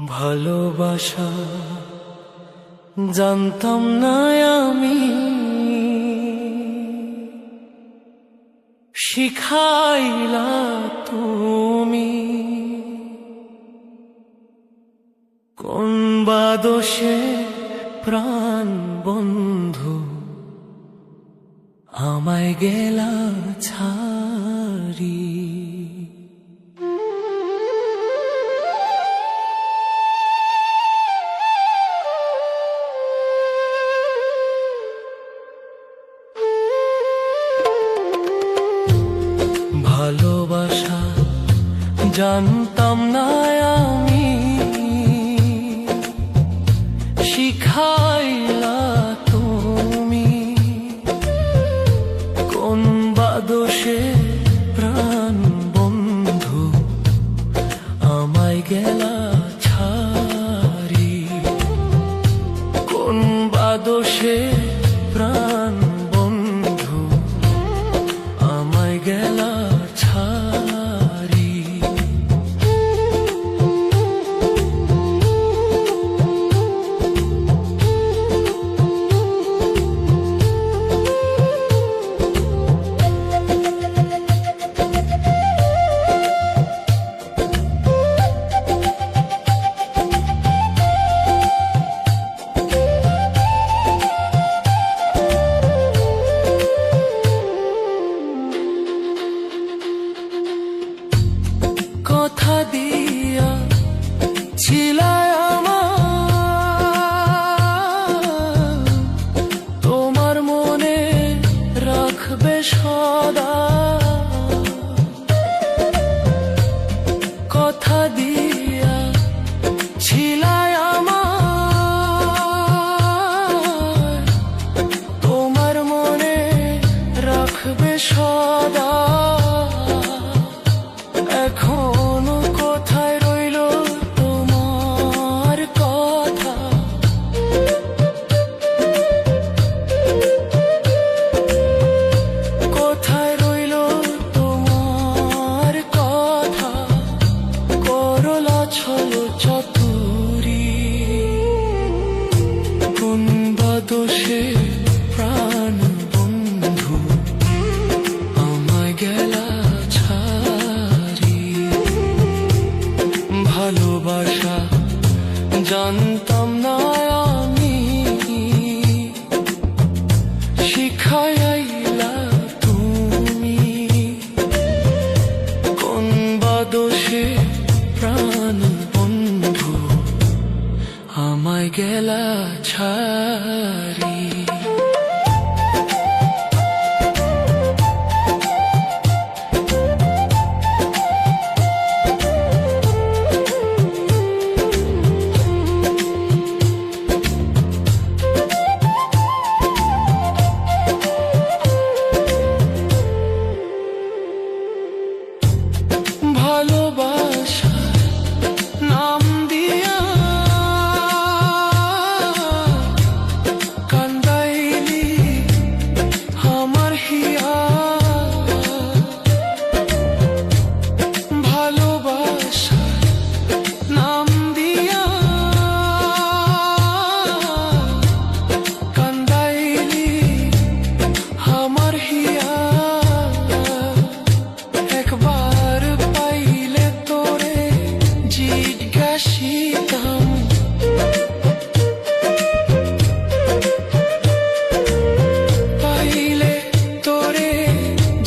ভালোবাসা জানতাম না আমি, শিখাইলা তুমি। কোন বা দোষে প্রাণ বন্ধু আমায় গেলা ছাড়ি। ভালোবাসা জানতাম না আমি, শিখাইলা তুমি। কোন বা দোষে প্রাণ বন্ধু আমায় গেলা ছাড়ি। কোন বা দোষে প্রাণ বন্ধু আমায় গেলা ছাড়ি। কথা দিয়া ছিলায় আমার, তোমার মনে রাখবে সদা। কথা দিয়া ছিলায় আমার, তোমার মনে রাখবে সদা। এখনো কোথায় রইল তোমার কথা, কোথায় রইল তোমার কথা। করলা ছল চাতুরি, কোন বা দোষে প্রাণ বন্ধু আমায় গেলা ছাড়ি। ভালোবাসা জানতাম না আমি, শিখাইলা তুমি। কোন বা দোষে প্রাণ বন্ধু আমায় গেলা ছাড়ি। ভালোবাসার নাম দিয়া কান্দাইলি আমার হিয়া। ভালোবাসার নাম দিয়া কান্দাইলি আমার হিয়া। একবার পাইলে তোরে জিজ্ঞাসিতাম, পাইলে তোরে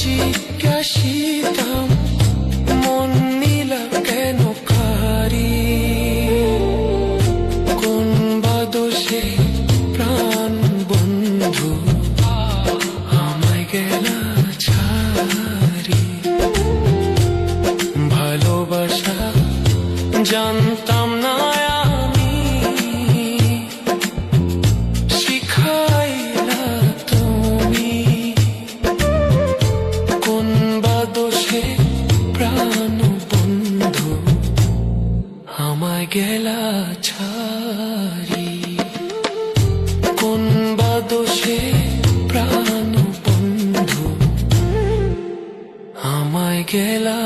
জিজ্ঞাসিতাম, মন নিলা কেন কারি। কোন বা দোষে প্রাণ বন্ধু আমায় গেলা ছাড়ি। ভালোবাসা জানতাম না আমি, শিখাইলা তুমি। কোন বা দোষে প্রাণ বন্ধু আমায় গেলা ছাড়ি। কোন বা দোষে প্রাণ বন্ধু আমায় গেলা